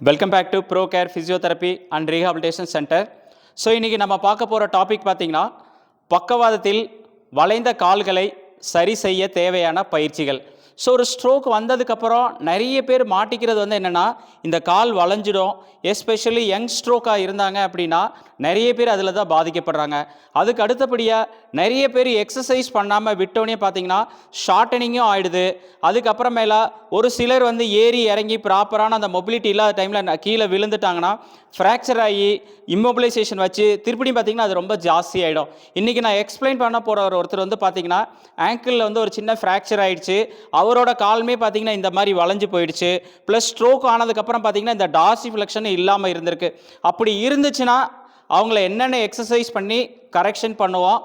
Welcome back to pro care physiotherapy and rehabilitation centre. So இன்றைக்கி நம்ம பார்க்க போகிற டாபிக் பார்த்திங்கன்னா பக்கவாதத்தில் வளைந்த கால்களை சரி செய்ய தேவையான பயிற்சிகள். ஸோ ஒரு ஸ்ட்ரோக் வந்ததுக்கப்புறம் நிறைய பேர் மாட்டிக்கிறது என்னென்னா, இந்த கால் வளைஞ்சிடும். எஸ்பெஷலி யங் ஸ்ட்ரோக்காக இருந்தாங்க அப்படின்னா நிறைய பேர் அதில் தான் பாதிக்கப்படுறாங்க. அதுக்கு அடுத்தபடியாக நிறைய பேர் எக்ஸசைஸ் பண்ணாமல் விட்டோன்னே பார்த்திங்கன்னா ஷார்ட்டனிங்கும் ஆகிடுது. அதுக்கப்புறமேல ஒரு சிலர் ஏறி இறங்கி ப்ராப்பரான அந்த மொபிலிட்டி இல்லாத டைமில் கீழே விழுந்துட்டாங்கன்னா ஃப்ராக்சர் ஆகி இம்மொபிலைசேஷன் வச்சு திருப்பியும் பார்த்திங்கன்னா அது ரொம்ப ஜாஸ்தி ஆகிடும். இன்றைக்கி நான் எக்ஸ்பிளைன் பண்ண போகிற ஒருத்தர் பார்த்திங்கன்னா ஆங்கிளில் ஒரு சின்ன ஃப்ராக்சர் ஆகிடுச்சு. அவரோட கால்மே பார்த்திங்கன்னா இந்த மாதிரி வளைஞ்சு போயிடுச்சு. ப்ளஸ் ஸ்ட்ரோக் ஆனதுக்கப்புறம் பார்த்திங்கன்னா இந்த டார்சிஃப்ளெக்ஷன் இல்லாமல் இருந்திருக்கு. அப்படி இருந்துச்சுன்னா அவங்கள என்னென்ன எக்ஸசைஸ் பண்ணி கரெக்ஷன் பண்ணுவோம்,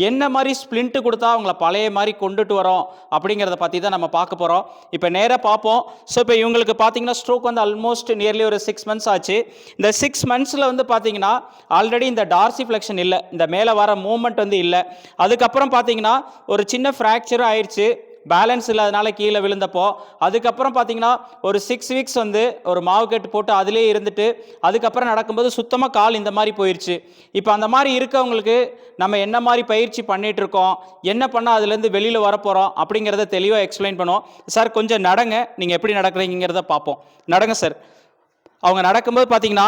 என்ன மாதிரி ஸ்ப்ளிண்ட்டு கொடுத்தா அவங்கள பழைய மாதிரி கொண்டுட்டு வரோம் அப்படிங்கிறத பற்றி தான் நம்ம பார்க்க போகிறோம். இப்போ நேராக பார்ப்போம். ஸோ இப்போ இவங்களுக்கு பார்த்தீங்கன்னா ஸ்ட்ரோக் ஆல்மோஸ்ட் நியர்லி ஒரு 6 months ஆச்சு. இந்த 6 monthsல பார்த்தீங்கன்னா ஆல்ரெடி இந்த டார்சிஃப்ளெக்ஷன் இல்லை, இந்த மேலே வர மூவ்மெண்ட் இல்லை. அதுக்கப்புறம் பார்த்தீங்கன்னா ஒரு சின்ன ஃப்ராக்சரும் ஆயிடுச்சு, பேலன்ஸ் இல்லாதனால கீழே விழுந்தப்போ. அதுக்கப்புறம் பார்த்தீங்கன்னா ஒரு 6 weeks ஒரு மாவு கட்டு போட்டு அதிலே இருந்துட்டு அதுக்கப்புறம் நடக்கும்போது சுத்தமாக கால் இந்த மாதிரி போயிடுச்சு. இப்போ அந்த மாதிரி இருக்கவங்களுக்கு நம்ம என்ன மாதிரி பயிற்சி பண்ணிகிட்டு இருக்கோம், என்ன பண்ணால் அதுலேருந்து வெளியில் வரப்போகிறோம் அப்படிங்கிறத தெளிவாக எக்ஸ்பிளைன் பண்ணுவோம். சார் கொஞ்சம் நடங்க, நீங்கள் எப்படி நடக்கிறீங்கிறத பார்ப்போம். நடங்க சார். அவங்க நடக்கும்போது பார்த்தீங்கன்னா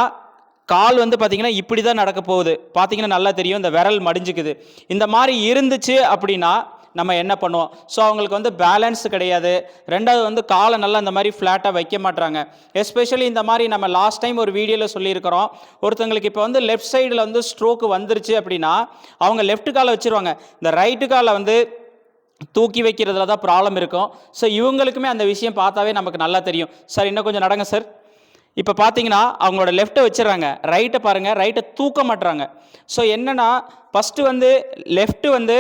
கால் பார்த்தீங்கன்னா இப்படி தான் நடக்க போகுது. பார்த்தீங்கன்னா நல்லா தெரியும், இந்த விரல் மடிஞ்சுக்குது. இந்த மாதிரி இருந்துச்சு அப்படின்னா நம்ம என்ன பண்ணுவோம்? ஸோ அவங்களுக்கு பேலன்ஸ் கிடையாது. ரெண்டாவது காலை நல்லா இந்த மாதிரி ஃப்ளாட்டாக வைக்க மாட்டுறாங்க. எஸ்பெஷலி இந்த மாதிரி நம்ம லாஸ்ட் டைம் ஒரு வீடியோவில் சொல்லியிருக்கிறோம், ஒருத்தங்களுக்கு இப்போ லெஃப்ட் சைடில் ஸ்ட்ரோக் வந்துருச்சு அப்படின்னா அவங்க லெஃப்ட் காலை வச்சுருவாங்க, இந்த ரைட்டு காலை தூக்கி வைக்கிறதுல தான் ப்ராப்ளம் இருக்கும். ஸோ இவங்களுக்குமே அந்த விஷயம் பார்த்தாவே நமக்கு நல்லா தெரியும். சார் இன்னும் கொஞ்சம் நடங்க சார். இப்போ பார்த்தீங்கன்னா அவங்களோட லெஃப்ட்டை வச்சுறாங்க, ரைட்டை பாருங்கள், ரைட்டை தூக்க மாட்டுறாங்க. ஸோ என்னென்னா ஃபஸ்ட்டு லெஃப்ட்டு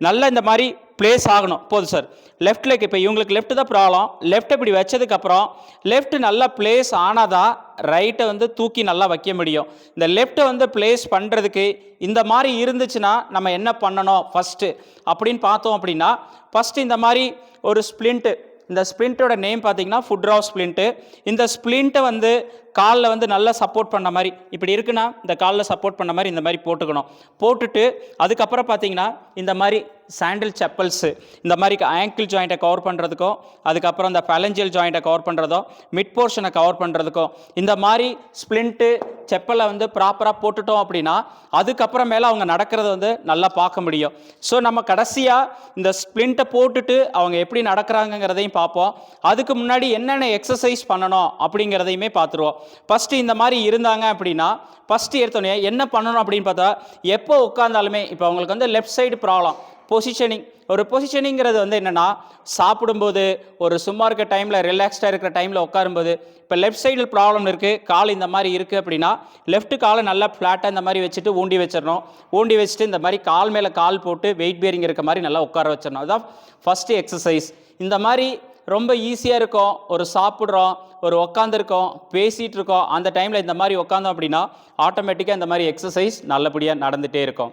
நல்லா இந்த மாதிரி பிளேஸ் ஆகணும். போதும் சார். லெஃப்ட் லெக் இப்போ இவங்களுக்கு லெஃப்ட் தான் ப்ராப்ளம். லெஃப்ட் இப்படி வச்சதுக்கப்புறம் லெஃப்ட் நல்லா பிளேஸ் ஆனாதான் ரைட்டை தூக்கி நல்லா வைக்க முடியும். இந்த லெஃப்ட்டை பிளேஸ் பண்ணுறதுக்கு இந்த மாதிரி இருந்துச்சுன்னா நம்ம என்ன பண்ணணும் ஃபஸ்ட்டு அப்படின்னு பார்த்தோம் அப்படின்னா, ஃபஸ்ட்டு இந்த மாதிரி ஒரு ஸ்ப்ளிண்ட்டு, இந்த ஸ்ப்ளிண்ட்டோட நேம் பார்த்தீங்கன்னா ஃபுட்ராவ் ஸ்ப்ளிண்ட்டு. இந்த ஸ்ப்ளிண்ட்டை காலில் நல்லா சப்போர்ட் பண்ண மாதிரி இப்படி இருக்குன்னா இந்த காலில் சப்போர்ட் பண்ண மாதிரி இந்த மாதிரி போட்டுக்கணும். போட்டுட்டு அதுக்கப்புறம் பார்த்தீங்கன்னா இந்த மாதிரி சாண்டில் செப்பல்ஸு, இந்த மாதிரி ஆங்கிள் ஜாயிண்ட்டை கவர் பண்ணுறதுக்கும், அதுக்கப்புறம் இந்த ஃபேலஞ்சியல் ஜாயிண்ட்டை கவர் பண்ணுறதோ, மிட் போர்ஷனை கவர் பண்ணுறதுக்கும் இந்த மாதிரி ஸ்ப்ளிண்ட்டு செப்பலை ப்ராப்பராக போட்டுட்டோம் அப்படின்னா அதுக்கப்புறம் மேலே அவங்க நடக்கிறத நல்லா பார்க்க முடியும். ஸோ நம்ம கடைசியாக இந்த ஸ்ப்ளிண்ட்டை போட்டுட்டு அவங்க எப்படி நடக்கிறாங்கிறதையும் பார்ப்போம். அதுக்கு முன்னாடி என்னென்ன எக்ஸசைஸ் பண்ணணும் அப்படிங்கிறதையுமே பார்த்துருவோம். ஃபஸ்ட்டு இந்த மாதிரி இருந்தாங்க அப்படின்னா ஃபஸ்ட்டு எடுத்தோடனே என்ன பண்ணணும் அப்படின்னு பார்த்தா, எப்போ உட்காந்தாலுமே இப்போ அவங்களுக்கு லெஃப்ட் சைடு ப்ராப்ளம், பொசிஷனிங். ஒரு பொசிஷனிங்கிறது என்னென்னா சாப்பிடும்போது ஒரு சும்மா இருக்க டைமில் ரிலாக்ஸ்டாக இருக்கிற டைமில் உட்காரும்போது, இப்போ லெஃப்ட் சைடில் ப்ராப்ளம் இருக்குது, கால் இந்த மாதிரி இருக்குது அப்படின்னா லெஃப்ட் காலை நல்லா ஃப்ளாட்டாக இந்த மாதிரி வச்சுட்டு ஊண்டி வச்சிடணும். ஊண்டி வச்சுட்டு இந்த மாதிரி கால் மேலே கால் போட்டு வெயிட் பேரிங் இருக்க மாதிரி நல்லா உட்கார வச்சிடணும். அதுதான் ஃபஸ்ட்டு எக்ஸசைஸ். இந்த மாதிரி ரொம்ப ஈஸியாக இருக்கும். ஒரு சாப்பிட்றோம், ஒரு உட்காந்துருக்கோம், பேசிகிட்டு இருக்கோம், அந்த டைமில் இந்த மாதிரி உட்காந்தோம் அப்படின்னா ஆட்டோமேட்டிக்காக இந்த மாதிரி எக்ஸசைஸ் நல்லபடியாக நடந்துகிட்டே இருக்கும்.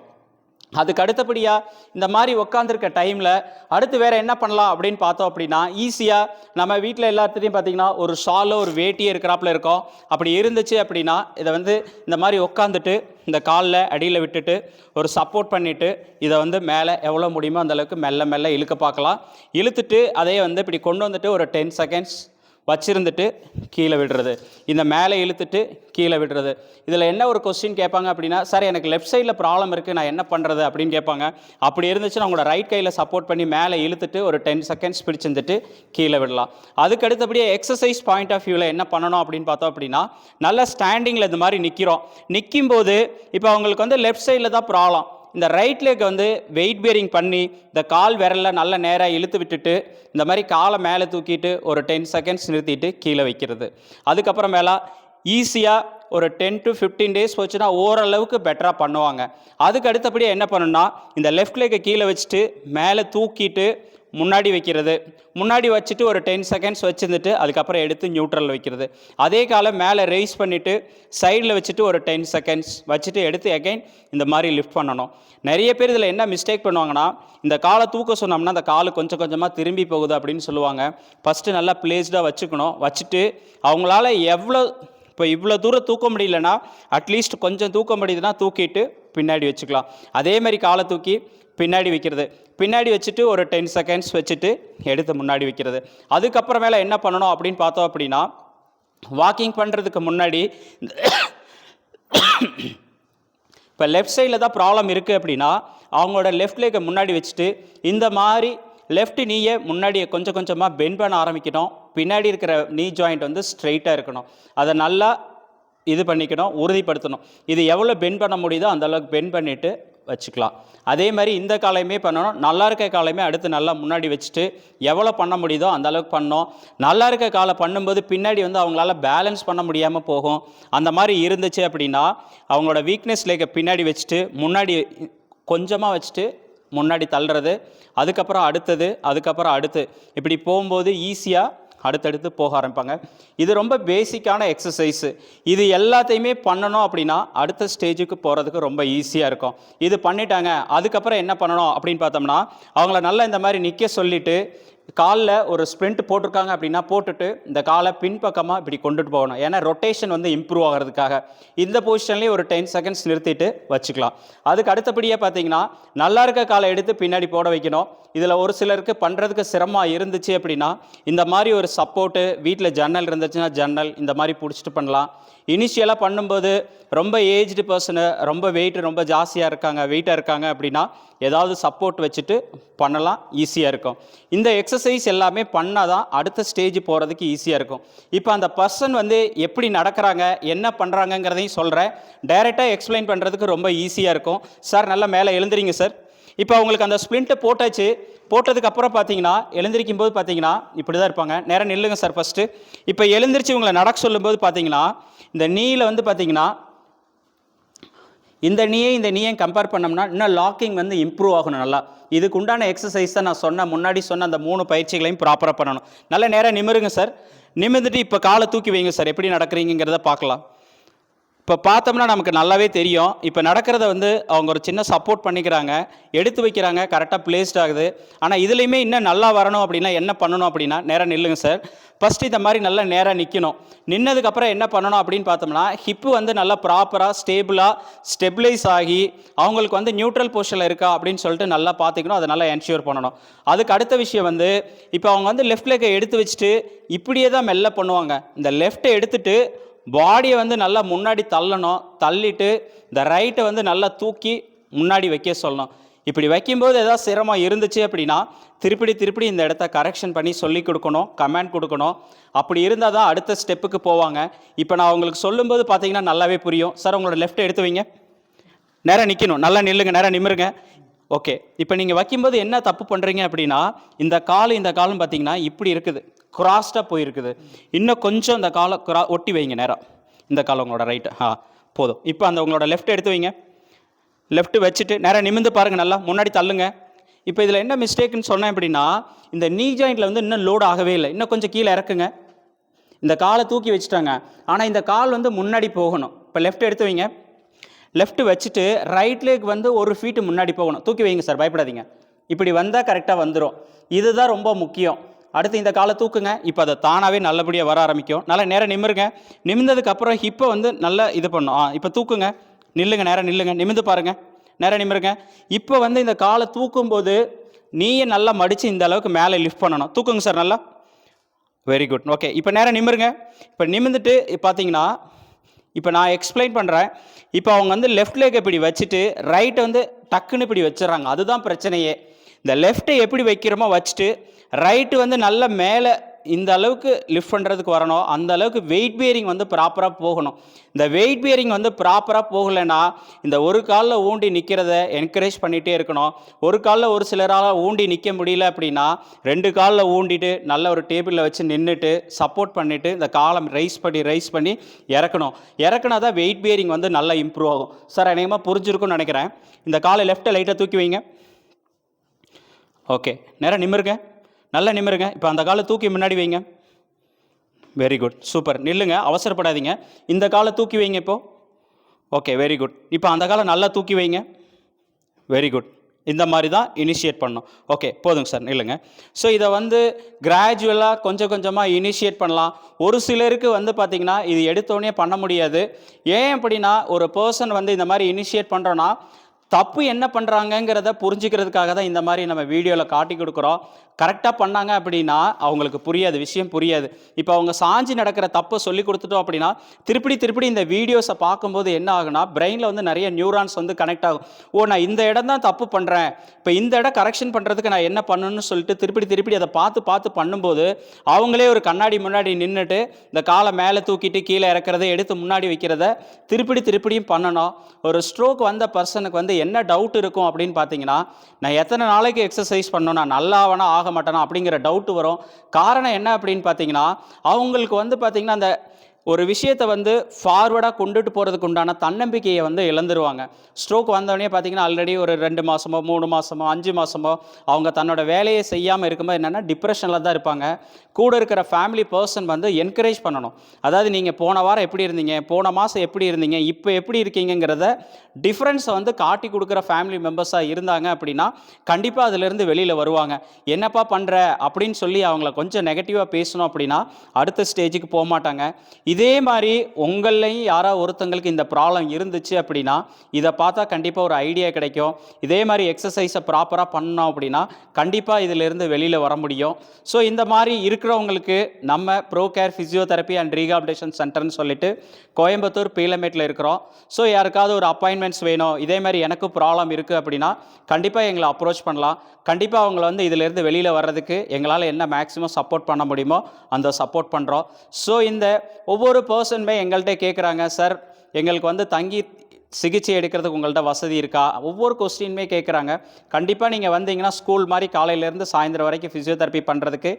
அதுக்கு அடுத்தபடியாக இந்த மாதிரி உட்காந்துருக்க டைமில் அடுத்து வேறு என்ன பண்ணலாம் அப்படின்னு பார்த்தோம் அப்படின்னா, ஈஸியாக நம்ம வீட்டில் எல்லாத்துலேயும் பார்த்திங்கன்னா ஒரு ஷாலோ ஒரு வேட்டியே இருக்கிறாப்புல இருக்கும். அப்படி இருந்துச்சு அப்படின்னா இதை இந்த மாதிரி உட்காந்துட்டு இந்த காலில் அடியில் விட்டுட்டு ஒரு சப்போர்ட் பண்ணிவிட்டு இதை மேலே எவ்வளோ முடியுமோ அந்தளவுக்கு மெல்ல மெல்ல இழுக்க பார்க்கலாம். இழுத்துட்டு அதையே இப்படி கொண்டு வந்துட்டு ஒரு 10 seconds வச்சிருந்துட்டு கீழே விடுறது, இந்த மேலே இழுத்துட்டு கீழே விடுறது. இதில் என்ன ஒரு கொஸ்டின் கேட்பாங்க அப்படின்னா, சார் எனக்கு லெஃப்ட் சைடில் ப்ராப்ளம் இருக்குது, நான் என்ன பண்ணுறது அப்படின்னு கேட்பாங்க. அப்படி இருந்துச்சுன்னா உங்களோட ரைட் கையில் சப்போர்ட் பண்ணி மேலே இழுத்துட்டு ஒரு 10 seconds பிடிச்சிருந்துட்டு கீழே விடலாம். அதுக்கு அடுத்தபடியே எக்ஸசைஸ் பாயிண்ட் ஆஃப் வியூவில் என்ன பண்ணணும் அப்படின்னு பார்த்தோம் அப்படின்னா, நல்லா ஸ்டாண்டிங்கில் இந்த மாதிரி நிற்கும்போது இப்போ அவங்களுக்கு லெஃப்ட் சைடில் தான் ப்ராப்ளம், இந்த ரைட் லெக் வெயிட் பேரிங் பண்ணி இந்த கால் விரலில் நல்ல நேராக இழுத்து விட்டுட்டு இந்த மாதிரி காலை மேலே தூக்கிட்டு ஒரு 10 seconds நிறுத்திட்டு கீழே வைக்கிறது. அதுக்கப்புறம் மேலே ஈஸியாக ஒரு 10 to 15 days போச்சுன்னா ஓரளவுக்கு பெட்டராக பண்ணுவாங்க. அதுக்கு அடுத்தபடியாக என்ன பண்ணணும்னா, இந்த லெஃப்ட் லெக்கை கீழே வச்சுட்டு மேலே தூக்கிட்டு முன்னாடி வைக்கிறது, முன்னாடி வச்சுட்டு ஒரு 10 seconds வச்சுருந்துட்டு அதுக்கப்புறம் எடுத்து நியூட்ரலில் வைக்கிறது. அதே காலை மேலே ரைஸ் பண்ணிவிட்டு சைடில் வச்சுட்டு ஒரு 10 seconds வச்சுட்டு எடுத்து அகைன் இந்த மாதிரி லிஃப்ட் பண்ணணும். நிறைய பேர் இதில் என்ன மிஸ்டேக் பண்ணுவாங்கன்னா, இந்த காலை தூக்க சொன்னோம்னா அந்த கால் கொஞ்சம் கொஞ்சமாக திரும்பி போகுது அப்படின்னு சொல்லுவாங்க. ஃபஸ்ட்டு நல்லா பிளேஸ்டாக வச்சுக்கணும். வச்சுட்டு அவங்களால எவ்வளோ இப்போ இவ்வளோ தூரம் தூக்க முடியலன்னா அட்லீஸ்ட் கொஞ்சம் தூக்க முடியுதுன்னா தூக்கிட்டு பின்னாடி வச்சுக்கலாம். அதே மாதிரி காலை தூக்கி பின்னாடி வைக்கிறது, பின்னாடி வச்சுட்டு ஒரு 10 செகண்ட்ஸ் வச்சுட்டு எடுத்து முன்னாடி வைக்கிறது. அதுக்கப்புறமேல என்ன பண்ணணும் அப்படின்னு பார்த்தோம் அப்படின்னா, வாக்கிங் பண்ணுறதுக்கு முன்னாடி இப்போ லெஃப்ட் சைடில் தான் ப்ராப்ளம் இருக்குது அப்படின்னா அவங்களோட லெஃப்ட் லெக்கை முன்னாடி வச்சுட்டு இந்த மாதிரி லெஃப்ட் நீயை முன்னாடி கொஞ்சம் கொஞ்சமாக பெண்ட் பண்ண ஆரம்பிக்கணும். பின்னாடி இருக்கிற நீ ஜாயிண்ட் வந்து ஸ்ட்ரைட்டாக இருக்கணும். அதை நல்லா இது பண்ணிக்கணும், உறுதிப்படுத்தணும். இது எவ்வளோ பெண்ட் பண்ண முடியுதோ அந்த அளவுக்கு பெண்ட் பண்ணிவிட்டு வச்சுக்கலாம். அதே மாதிரி இந்த காலையுமே பண்ணணும். நல்லா இருக்க காலையுமே அடுத்து நல்லா முன்னாடி வச்சுட்டு எவ்வளோ பண்ண முடியுதோ அந்த அளவுக்கு பண்ணோம். நல்லா இருக்க காலை பண்ணும்போது பின்னாடி வந்து அவங்களால பேலன்ஸ் பண்ண முடியாமல் போகும். அந்த மாதிரி இருந்துச்சு அப்படின்னா அவங்களோட வீக்னஸ் லேக்கை பின்னாடி வச்சுட்டு முன்னாடி கொஞ்சமாக வச்சுட்டு முன்னாடி தள்ளுறது, அதுக்கப்புறம் அடுத்தது, அதுக்கப்புறம் அடுத்து, இப்படி போகும்போது ஈஸியாக அடுத்தடுத்து போக ஆரம்பிப்பாங்க. இது ரொம்ப பேசிக்கான எக்ஸசைஸு. இது எல்லாத்தையுமே பண்ணணும் அப்படின்னா அடுத்த ஸ்டேஜுக்கு போகிறதுக்கு ரொம்ப ஈஸியாக இருக்கும். இது பண்ணிட்டாங்க, அதுக்கப்புறம் என்ன பண்ணணும் அப்படின்னு பார்த்தோம்னா அவங்கள நல்லா இந்த மாதிரி நிற்க சொல்லிவிட்டு காலில் ஒரு ஸ்ப்ரிண்ட் போட்டிருக்காங்க அப்படின்னா போட்டுட்டு இந்த காலை பின்பக்கமாக இப்படி கொண்டுட்டு போகணும். ஏன்னா ரொட்டேஷன் வந்து இம்ப்ரூவ் ஆகிறதுக்காக இந்த பொசிஷன்லேயே ஒரு 10 செகண்ட்ஸ் நிறுத்திட்டு வச்சுக்கலாம். அதுக்கு அடுத்தபடியாக பார்த்தீங்கன்னா நல்லா இருக்க காலை எடுத்து பின்னாடி போட வைக்கணும். இதில் ஒரு சிலருக்கு பண்ணுறதுக்கு சிரமமாக இருந்துச்சு அப்படின்னா இந்த மாதிரி ஒரு சப்போர்ட்டு வீட்டில் ஜன்னல் இருந்துச்சுன்னா ஜன்னல் இந்த மாதிரி பிடிச்சிட்டு பண்ணலாம். இனிஷியலாக பண்ணும்போது ரொம்ப ஏஜ்டு பர்சனு ரொம்ப ரொம்ப வெயிட்டாக இருக்காங்க அப்படின்னா ஏதாவது சப்போர்ட் வச்சுட்டு பண்ணலாம், ஈஸியாக இருக்கும். இந்த எக்ஸசைஸ் எல்லாமே பண்ணால் தான் அடுத்த ஸ்டேஜ் போகிறதுக்கு ஈஸியாக இருக்கும். இப்போ அந்த பர்சன் வந்து எப்படி நடக்கிறாங்க என்ன பண்ணுறாங்கங்கிறதையும் சொல்கிறேன். டைரெக்டாக எக்ஸ்பிளைன் பண்ணுறதுக்கு ரொம்ப ஈஸியாக இருக்கும். சார் நல்லா மேலே எழுந்துறீங்க சார். இப்போ அவங்களுக்கு அந்த ஸ்ப்ளிண்ட்டை போட்டாச்சு. போட்டதுக்கப்புறம் பார்த்தீங்கன்னா எழுந்திரிக்கும் போது பார்த்தீங்கன்னா இப்படி தான் இருப்பாங்க. நேரம் நில்லுங்க சார் ஃபஸ்ட்டு. இப்போ எழுந்திரிச்சு இவங்களை நடக்க சொல்லும்போது பார்த்தீங்கன்னா இந்த நீயில் வந்து பார்த்தீங்கன்னா இந்த நீயை கம்பேர் பண்ணோம்னா இன்னும் லாக்கிங் வந்து இம்ப்ரூவ் ஆகணும் நல்லா. இதுக்கு உண்டான எக்ஸசைஸ் தான் நான் முன்னாடி சொன்ன அந்த 3 பயிற்சிகளையும் ப்ராப்பராக பண்ணணும். நல்லா நேரம் நிமிருங்க சார். நிமிர்ந்துட்டு இப்போ காலை தூக்கி வைங்க சார். எப்படி நடக்கிறீங்கிறத பார்க்கலாம். இப்போ பார்த்தோம்னா நமக்கு நல்லாவே தெரியும். இப்போ நடக்கிறத வந்து அவங்க ஒரு சின்ன சப்போர்ட் பண்ணிக்கிறாங்க, எடுத்து வைக்கிறாங்க, கரெக்டாக பிளேஸ்ட் ஆகுது. ஆனால் இதுலேயுமே இன்னும் நல்லா வரணும் அப்படின்னா என்ன பண்ணணும் அப்படின்னா நேராக நில்லுங்க சார். ஃபஸ்ட்டு இந்த மாதிரி நல்லா நேராக நிற்கணும். நின்னதுக்கப்புறம் என்ன பண்ணணும் அப்படின்னு பார்த்தோம்னா ஹிப்பு வந்து நல்லா ப்ராப்பராக ஸ்டெபிளைஸ் ஆகி அவங்களுக்கு வந்து நியூட்ரல் பொசிஷனில் இருக்கா அப்படின்னு சொல்லிட்டு நல்லா பார்த்துக்கணும். அதை நல்லா என்ஷூர் பண்ணணும். அதுக்கு அடுத்த விஷயம் வந்து இப்போ அவங்க வந்து லெஃப்ட் லெக்கை எடுத்து வச்சுட்டு இப்படியே தான் மெல்ல பண்ணுவாங்க. இந்த லெஃப்ட்டை எடுத்துட்டு பாடியை வந்து நல்லா முன்னாடி தள்ளணும். தள்ளிட்டு இந்த ரைட்டை வந்து நல்லா தூக்கி முன்னாடி வைக்க சொல்லணும். இப்படி வைக்கும்போது ஏதாவது சிரமம் இருந்துச்சு அப்படின்னா திருப்பி இந்த இடத்த கரெக்ஷன் பண்ணி சொல்லி கொடுக்கணும், கமெண்ட் கொடுக்கணும். அப்படி இருந்தால் தான் அடுத்த ஸ்டெப்புக்கு போவாங்க. இப்போ நான் உங்களுக்கு சொல்லும்போது பார்த்தீங்கன்னா நல்லாவே புரியும். சார் உங்களோட லெஃப்ட்டை எடுத்து வைங்க, நேராக நிற்கணும், நல்லா நில்லுங்க, நேராக நிமிருங்க. ஓகே. இப்போ நீங்கள் வைக்கும்போது என்ன தப்பு பண்ணுறீங்க அப்படின்னா இந்த காலும் பார்த்தீங்கன்னா இப்படி இருக்குது, கிராஸ்டாக போயிருக்குது. இன்னும் கொஞ்சம் இந்த காலை ஒட்டி வைங்க நேராக. இந்த காலம் உங்களோட ரைட்டு போதும். இப்போ அந்த உங்களோட லெஃப்ட் எடுத்து வைங்க. லெஃப்ட் வச்சுட்டு நேராக நிமிர்ந்து பாருங்கள், நல்லா முன்னாடி தள்ளுங்க. இப்போ இதில் என்ன மிஸ்டேக்குன்னு சொன்னேன் அப்படின்னா இந்த நீ ஜாயிண்டில் வந்து இன்னும் லோடு ஆகவே இல்லை. இன்னும் கொஞ்சம் கீழே இறக்குங்க. இந்த காலை தூக்கி வச்சுட்டாங்க, ஆனால் இந்த கால் வந்து முன்னாடி போகணும். இப்போ லெஃப்ட் எடுத்து வைங்க. லெஃப்ட் வச்சுட்டு ரைட் லெக் வந்து 1 ஃபீட்டு முன்னாடி போகணும். தூக்கி வைங்க சார், பயப்படாதீங்க. இப்படி வந்தால் கரெக்டாக வந்துடும். இதுதான் ரொம்ப முக்கியம். அடுத்து இந்த காலை தூக்குங்க. இப்போ அதை தானாகவே நல்லபடியாக வர ஆரம்பிக்கும். நல்லா நேரம் நிமிருங்க. நிமிர்ந்ததுக்கப்புறம் ஹிப்பை வந்து நல்லா இது பண்ணும். இப்போ தூக்குங்க, நில்லுங்க, நேரம் நில்லுங்க, நிமிர்ந்து பாருங்கள், நேரம் நிமிருங்க. இப்போ வந்து இந்த காலை தூக்கும்போது நீயே நல்லா மடித்து இந்த அளவுக்கு மேலே லிஃப்ட் பண்ணணும். தூக்குங்க சார் நல்லா. Very good. ஓகே. இப்போ நேரம் நிமிருங்க. இப்போ நிமிர்ந்துட்டு பார்த்தீங்கன்னா இப்போ நான் எக்ஸ்பிளைன் பண்ணுறேன். இப்போ அவங்க வந்து லெஃப்ட் லெக் இப்படி வச்சுட்டு ரைட்டை வந்து டக்குன்னு இப்படி வச்சிடறாங்க. அதுதான் பிரச்சனையே. இந்த லெஃப்ட்டை எப்படி வைக்கிறோமோ வச்சுட்டு ரைட்டு வந்து நல்ல மேலே இந்த அளவுக்கு லிஃப்ட் பண்ணுறதுக்கு வரணும். அந்த அளவுக்கு வெயிட் பியரிங் வந்து ப்ராப்பராக போகணும். இந்த வெயிட் பியரிங் வந்து ப்ராப்பராக போகலைன்னா இந்த ஒரு காலில் ஊண்டி நிற்கிறத என்கரேஜ் பண்ணிகிட்டே இருக்கணும். ஒரு காலில் ஒரு சிலரால் ஊண்டி நிற்க முடியல அப்படின்னா 2 காலில் ஊண்டிட்டு நல்ல ஒரு டேபிளில் வச்சு நின்றுட்டு சப்போர்ட் பண்ணிவிட்டு இந்த காலம் ரைஸ் பண்ணி இறக்கணும். இறக்குனா தான் வெயிட் பியரிங் வந்து நல்லா இம்ப்ரூவ் ஆகும். சார் அநேகமாக புரிஞ்சிருக்கும்னு நினைக்கிறேன். இந்த காலை லெஃப்ட்டை லைட்டாக தூக்கி வைங்க. ஓகே. நேரம் நிமிருங்க, நல்லா நிமிருங்க. இப்போ அந்த காலை தூக்கி முன்னாடி வைங்க. Very good, super. நில்லுங்க, அவசரப்படாதீங்க. இந்த காலை தூக்கி வைங்க இப்போ. Okay, very good. இப்போ அந்த காலை நல்லா தூக்கி வைங்க. Very good. இந்த மாதிரி தான் இனிஷியேட் பண்ணணும். ஓகே, போதுங்க சார், இல்லைங்க. ஸோ இதை வந்து கிராஜுவலாக கொஞ்சம் கொஞ்சமாக இனிஷியேட் பண்ணலாம். ஒரு சிலருக்கு வந்து பார்த்திங்கன்னா இது எடுத்தோடனே பண்ண முடியாது. ஏன் அப்படின்னா, ஒரு பர்சன் வந்து இந்த மாதிரி இனிஷியேட் பண்ணுறோன்னா தப்பு என்ன பண்ணுறாங்கங்கிறத புரிஞ்சுக்கிறதுக்காக தான் இந்த மாதிரி நம்ம வீடியோவில் காட்டி கொடுக்குறோம். கரெக்டாக பண்ணாங்க அப்படின்னா அவங்களுக்கு புரியாது, விஷயம் புரியாது. இப்போ அவங்க சாஞ்சி நடக்கிற தப்பை சொல்லி கொடுத்துட்டோம் அப்படின்னா திருப்பி இந்த வீடியோஸை பார்க்கும்போது என்ன ஆகுனா, பிரெயினில் வந்து நிறைய நியூரான்ஸ் வந்து கனெக்ட் ஆகும். ஓ, நான் இந்த இடம் தான் தப்பு பண்ணுறேன், இப்போ இந்த இடம் கரெக்ஷன் பண்ணுறதுக்கு நான் என்ன பண்ணணும்னு சொல்லிட்டு திருப்பி அதை பார்த்து பண்ணும்போது அவங்களே ஒரு கண்ணாடி முன்னாடி நின்றுட்டு இந்த காலை மேலே தூக்கிட்டு கீழே இறக்கிறத எடுத்து முன்னாடி வைக்கிறத திருப்பியும் பண்ணணும். ஒரு ஸ்ட்ரோக் வந்த பர்சனுக்கு வந்து என்ன டவுட் இருக்கும் அப்படின்னு பார்த்தீங்கன்னா, நான் எத்தனை நாளைக்கு எக்ஸசைஸ் பண்ணணும், நான் நல்லாவனா ஆக மாட்டேனா அப்படிங்கிற டவுட் வரும். காரணம் என்ன அப்படின்னு பார்த்தீங்கன்னா, அவங்களுக்கு வந்து பார்த்தீங்கன்னா அந்த ஒரு விஷயத்தை வந்து ஃபார்வர்டாக கொண்டுட்டு போகிறதுக்கு உண்டான தன்னம்பிக்கையை வந்து இழந்துருவாங்க. ஸ்ட்ரோக் வந்தவொடனே பார்த்தீங்கன்னா ஆல்ரெடி ஒரு 2 மாதமோ 3 மாதமோ 5 மாதமோ அவங்க தன்னோட வேலையை செய்யாமல் இருக்கும்போது என்னென்னா டிப்ரெஷனில் தான் இருப்பாங்க. கூட இருக்கிற ஃபேமிலி பர்சன் வந்து என்கரேஜ் பண்ணணும். அதாவது நீங்கள் போன வாரம் எப்படி இருந்தீங்க, போன மாதம் எப்படி இருந்தீங்க, இப்போ எப்படி இருக்கீங்கிறத டிஃப்ரென்ஸை வந்து காட்டி கொடுக்குற ஃபேமிலி மெம்பர்ஸாக இருந்தாங்க அப்படின்னா கண்டிப்பாக அதிலேருந்து வெளியில் வருவாங்க. என்னப்பா பண்ணுற அப்படின்னு சொல்லி அவங்கள கொஞ்சம் நெகட்டிவாக பேசணும் அப்படின்னா அடுத்த ஸ்டேஜுக்கு போக மாட்டாங்க. இதே மாதிரி உங்களையும் யாராவது ஒருத்தங்களுக்கு இந்த ப்ராப்ளம் இருந்துச்சு அப்படின்னா இதை பார்த்தா கண்டிப்பாக ஒரு ஐடியா கிடைக்கும். இதே மாதிரி எக்ஸசைஸை ப்ராப்பராக பண்ணோம் அப்படின்னா கண்டிப்பாக இதிலிருந்து வெளியில் வர முடியும். ஸோ இந்த மாதிரி இருக்கிறவங்களுக்கு நம்ம ப்ரோகேர் ஃபிசியோதெரப்பி அண்ட் ரீஹாபிலிட்டேஷன் சென்டர்னு சொல்லிட்டு கோயம்புத்தூர் பீலமேட்டில் இருக்கிறோம். ஸோ யாருக்காவது ஒரு அப்பாயின்மெண்ட்ஸ் வேணும், இதே மாதிரி எனக்கு ப்ராப்ளம் இருக்குது அப்படின்னா கண்டிப்பாக எங்களை அப்ரோச் பண்ணலாம். கண்டிப்பாக அவங்கள வந்து இதிலேருந்து வெளியில் வர்றதுக்கு எங்களால் என்ன மேக்ஸிமம் சப்போர்ட் பண்ண முடியுமோ அந்த சப்போர்ட் பண்ணுறோம். ஸோ இந்த ஒவ்வொரு பர்சனுமே எங்கள்கிட்ட கேட்குறாங்க, சார் எங்களுக்கு வந்து தங்கி சிகிச்சை எடுக்கிறதுக்கு உங்கள்கிட்ட வசதி இருக்கா, ஒவ்வொரு கொஸ்டினுமே கேட்குறாங்க. கண்டிப்பாக நீங்கள் வந்தீங்கன்னா ஸ்கூல் மாதிரி காலையிலேருந்து சாயந்தரம் வரைக்கும் ஃபிசியோதெரப்பி பண்ணுறதுக்கு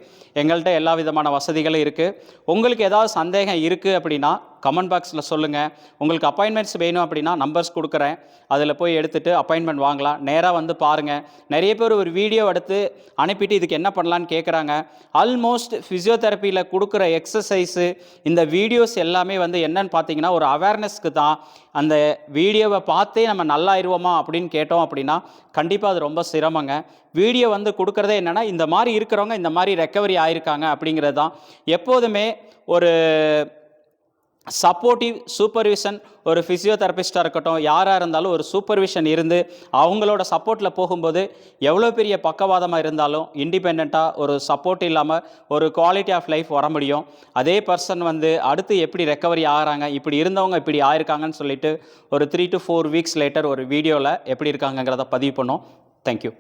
எங்கள்கிட்ட எல்லா விதமான வசதிகளும் இருக்குது. உங்களுக்கு ஏதாவது சந்தேகம் இருக்குது அப்படின்னா கமெண்ட் பாக்ஸில் சொல்லுங்கள். உங்களுக்கு அப்பாயின்மெண்ட்ஸ் வேணும் அப்படின்னா நம்பர்ஸ் கொடுக்குறேன், அதில் போய் எடுத்துகிட்டு அப்பாயின்மெண்ட் வாங்கலாம். நேராக வந்து பாருங்கள். நிறைய பேர் ஒரு வீடியோ எடுத்து அனுப்பிட்டு இதுக்கு என்ன பண்ணலான்னு கேட்குறாங்க. ஆல்மோஸ்ட் ஃபிசியோதெரப்பியில் கொடுக்குற எக்ஸசைஸு இந்த வீடியோஸ் எல்லாமே வந்து என்னன்னு பார்த்தீங்கன்னா ஒரு அவேர்னஸ்க்கு தான். அந்த வீடியோவை பார்த்தே நம்ம நல்லாயிருவோமா அப்படின்னு கேட்டோம் அப்படின்னா கண்டிப்பாக அது ரொம்ப சிரமங்க. வீடியோ வந்து கொடுக்குறதே என்னென்னா இந்த மாதிரி இருக்கிறவங்க இந்த மாதிரி ரெக்கவரி ஆகிருக்காங்க அப்படிங்கிறது தான். எப்போதுமே ஒரு சப்போர்ட்டிவ் சூப்பர்விஷன், ஒரு ஃபிசியோதெரபிஸ்டாக இருக்கட்டும் யாராக இருந்தாலும் ஒரு சூப்பர்விஷன் இருந்து அவங்களோட சப்போர்ட்டில் போகும்போது எவ்வளோ பெரிய பக்கவாதமாக இருந்தாலும் இண்டிபெண்ட்டாக ஒரு சப்போர்ட் இல்லாமல் ஒரு குவாலிட்டி ஆஃப் லைஃப் வர முடியும். அதே பர்சன் வந்து அடுத்து எப்படி ரெக்கவரி ஆகிறாங்க, இப்படி இருந்தவங்க இப்படி ஆயிருக்காங்கன்னு சொல்லிட்டு ஒரு 3 to 4 வீக்ஸ் லேட்டர் ஒரு வீடியோவில் எப்படி இருக்காங்கங்கிறத பதிவு பண்ணோம். தேங்க்யூ.